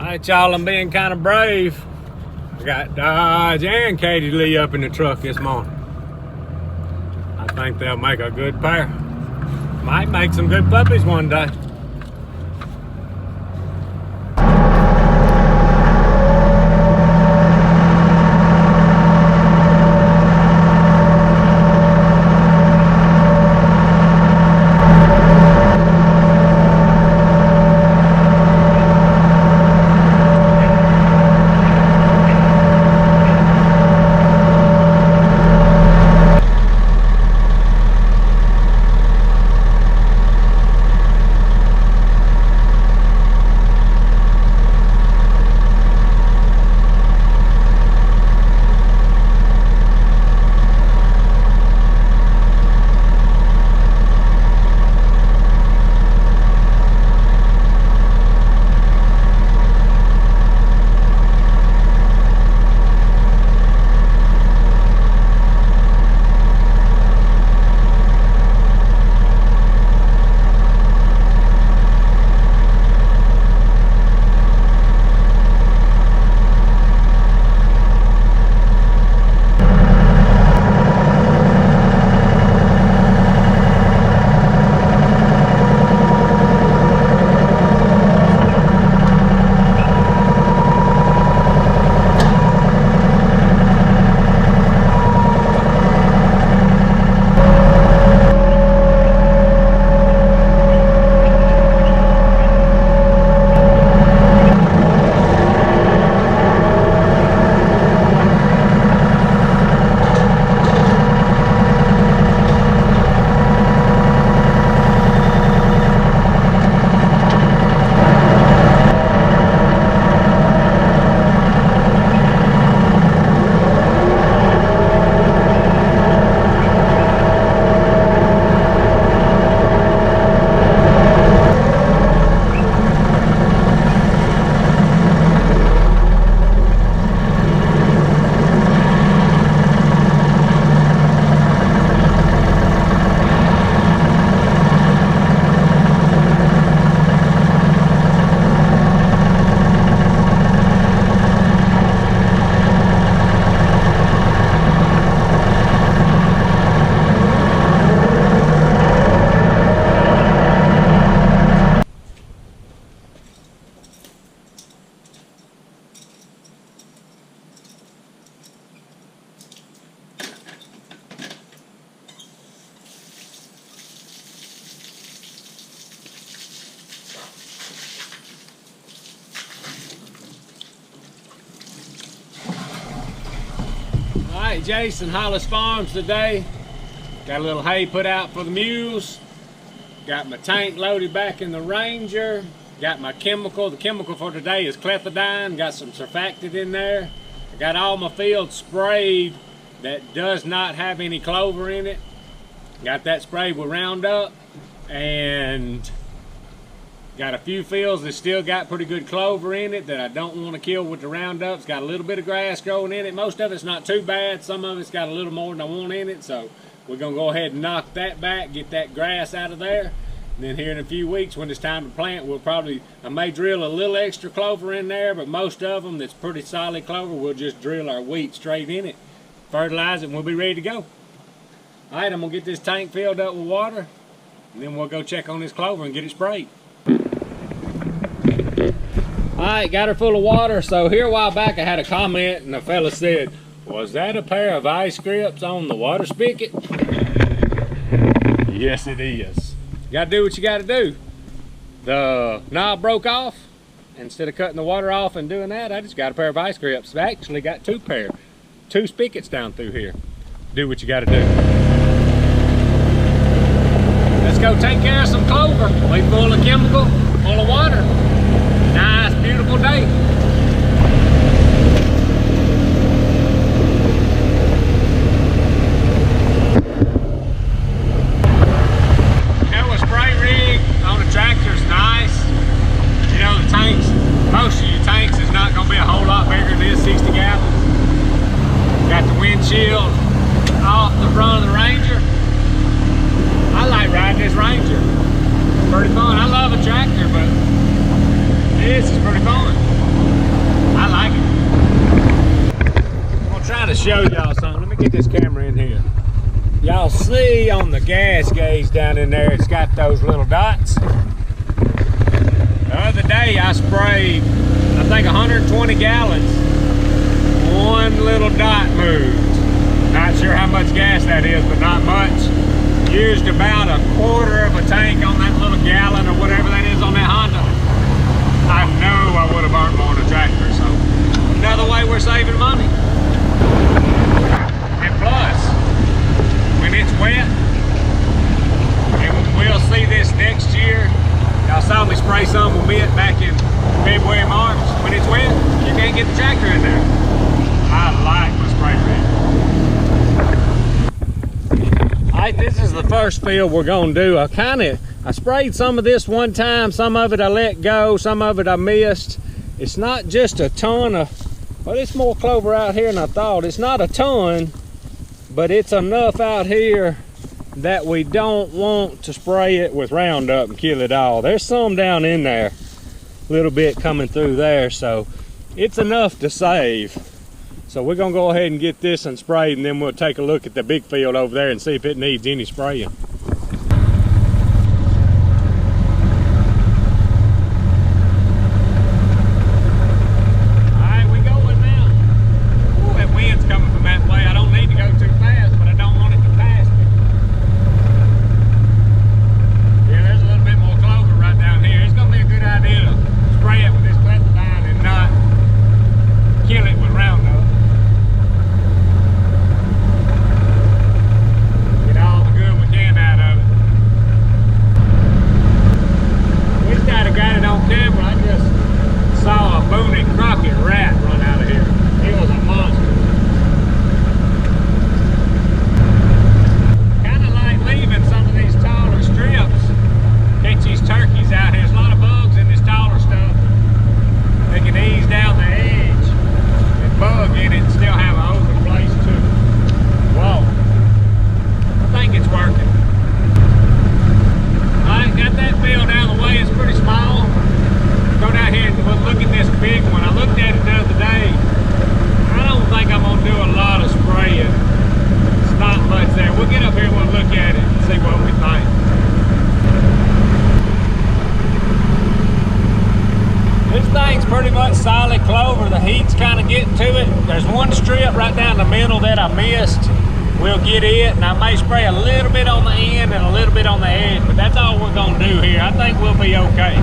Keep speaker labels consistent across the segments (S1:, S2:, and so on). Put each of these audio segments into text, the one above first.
S1: Alright, y'all, I'm being kind of brave. I got Dodge and Katie Lee up in the truck this morning. I think they'll make a good pair. Might make some good puppies one day. Alright, Jason, Hollis Farms today. Got a little hay put out for the mules. Got my tank loaded back in the Ranger. Got my chemical. The chemical for today is clethodim. Got some surfactant in there. I got all my fields sprayed that does not have any clover in it. Got that sprayed with Roundup. And got a few fields that still got pretty good clover in it that I don't want to kill with the Roundup. It's got a little bit of grass growing in it. Most of it's not too bad. Some of it's got a little more than I want in it. So we're going to go ahead and knock that back, get that grass out of there. And then here in a few weeks when it's time to plant, I may drill a little extra clover in there, but most of them that's pretty solid clover, we'll just drill our wheat straight in it, fertilize it, and we'll be ready to go. All right, I'm going to get this tank filled up with water, and then we'll go check on this clover and get it sprayed. Alright, got her full of water. So here a while back I had a comment and a fella said, was that a pair of Vise grips on the water spigot? Yes it is. You gotta do what you gotta do. The knob broke off. Instead of cutting the water off and doing that, I just got a pair of Vise grips. I actually got two spigots down through here. Do what you gotta do. Let's go take care of some clover. We full of chemical, full of water. Nice, beautiful day. A spray rig on a tractor is nice. You know, the tanks, most of your tanks is not going to be a whole lot bigger than this, 60 gallons. Got the windshield off the front of the Ranger. I like riding this Ranger. It's pretty fun. I love a tractor, but this is pretty fun. show y'all something. Let me get this camera in here. Y'all see on the gas gauge down in there, it's got those little dots. The other day I sprayed, I think 120 gallons. One little dot moved. Not sure how much gas that is, but not much. Used about a quarter of a tank on that little gallon or whatever that is on that Honda. I know I would have burnt more on a tractor, so another way we're saving money. And plus, when it's wet, and we'll see this next year. Y'all saw me spray some with mitt back in February, March. When it's wet, you can't get the tractor in there. I like my spray rig. Alright, this is the first field we're gonna do. I sprayed some of this one time, some of it I let go, some of it I missed. It's not just a ton of, well, it's more clover out here than I thought. It's not a ton, but it's enough out here that we don't want to spray it with Roundup and kill it all. There's some down in there, a little bit coming through there, so it's enough to save. So we're gonna go ahead and get this and sprayed, and then we'll take a look at the big field over there and see if it needs any spraying. Solid clover, the heat's kind of getting to it. There's one strip right down the middle that I missed. We'll get it, and I may spray a little bit on the end and a little bit on the edge, but that's all we're gonna do here. I think we'll be okay.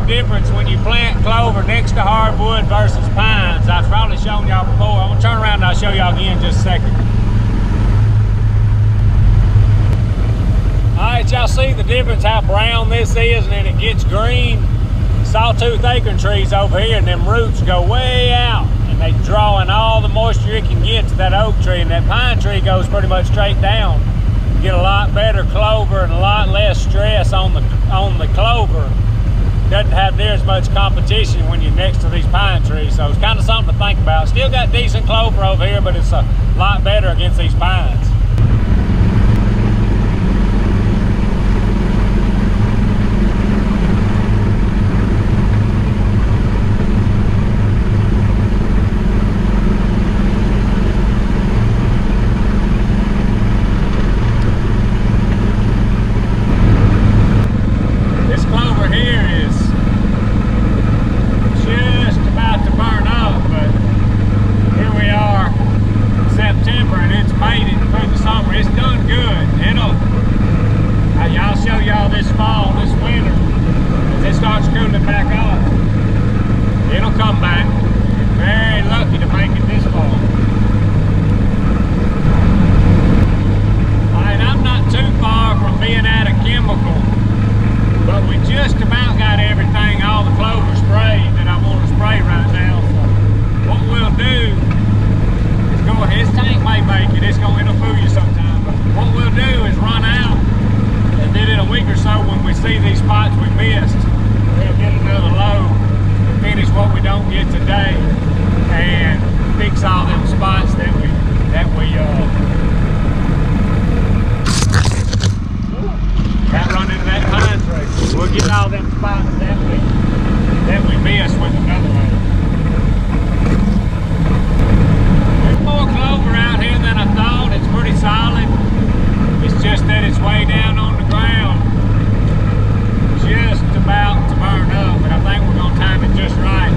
S1: Difference when you plant clover next to hardwood versus pines. I've probably shown y'all before. I'm gonna turn around and I'll show y'all again in just a second. Alright, y'all see the difference how brown this is, and then it gets green. Sawtooth acorn trees over here, and them roots go way out, and they drawing all the moisture it can get to that oak tree, and that pine tree goes pretty much straight down. You get a lot better clover and a lot less stress on the clover. Doesn't have near as much competition when you're next to these pine trees, so it's kind of something to think about. Still got decent clover over here, but it's a lot better against these pines. But till this fall, this winter, as it starts cooling back off. It'll come back. Very lucky to make it this fall. Alright, I'm not too far from being out of chemical, but we just about got everything, all the clover sprayed that I want to spray right now. So what we'll do is go ahead. This tank may make it, it'll fool you sometime, but what we'll do is run out, and then in a week or so when we see these spots we missed, we'll get another load, finish what we don't get today, and fix all them spots that we got run into that pine tree. We'll get all them spots that we missed with another load. There's more clover out here than I thought. It's pretty solid. It's just that it's way down on the ground, just about to burn up, but I think we're going to time it just right.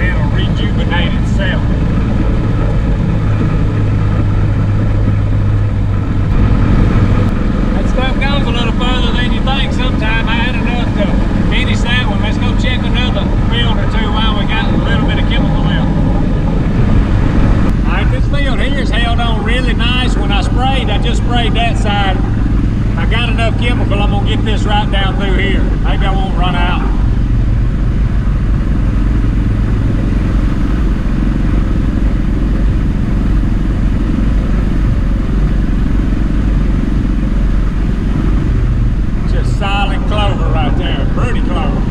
S1: It'll rejuvenate itself. That stuff goes a little further than you think sometimes. I had enough to finish that one. Let's go check another field or two while we got a little bit of chemical left. Alright, this field here's held on really nice. When I sprayed, I just sprayed that side. I got enough chemical, I'm gonna get this right down through here. Maybe I won't run out. Just solid clover right there, pretty clover.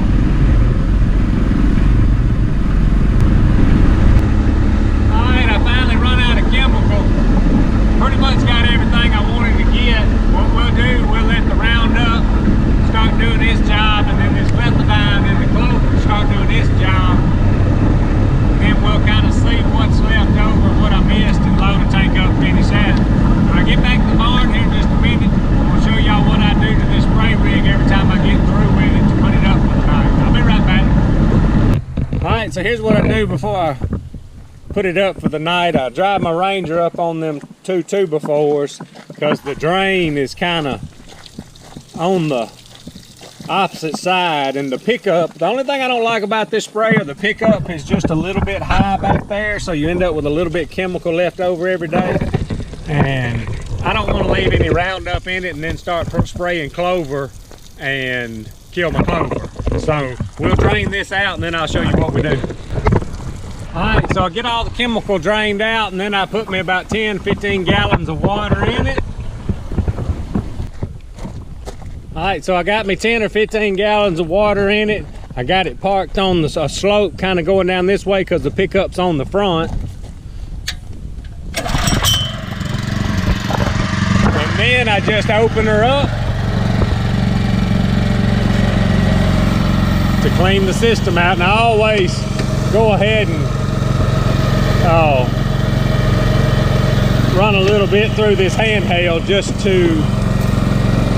S1: Alright, I finally run out of chemical. Pretty much got everything I wanted to get. What we'll do, we'll let the Roundup start doing its job, and then this Methadone and the clover start doing its job. And then we'll kind of see what's left over, what I missed, and load the tank up, finish that. When I get back to the barn here in just a minute, I'll show y'all what I do to this spray rig every time I get through with it to put it up for the night. I'll be right back. Alright, so here's what I do before I put it up for the night. I drive my Ranger up on them two 2x4s because the drain is kind of on the opposite side, and the pickup, the only thing I don't like about this sprayer, the pickup is just a little bit high back there, so you end up with a little bit of chemical left over every day, and I don't want to leave any Roundup in it and then start spraying clover and kill my clover. So we'll drain this out and then I'll show you what we do. Alright, so I get all the chemical drained out, and then I put me about 10-15 gallons of water in it. Alright, so I got me 10 or 15 gallons of water in it. I got it parked on the slope, kind of going down this way because the pickup's on the front. And then I just open her up to clean the system out, and I always go ahead and run a little bit through this handheld just to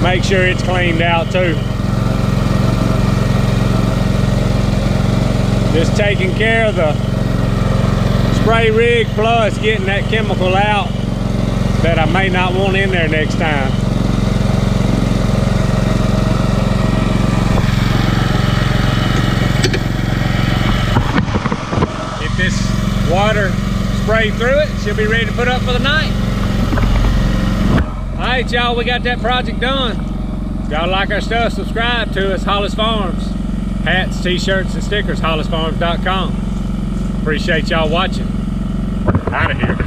S1: make sure it's cleaned out too. Just taking care of the spray rig plus getting that chemical out that I may not want in there next time. Get this water sprayed through it, she'll be ready to put up for the night. Alright y'all, we got that project done. If y'all like our stuff, subscribe to us, Hollis Farms. Hats, t-shirts, and stickers, hollisfarms.com. Appreciate y'all watching. Out of here.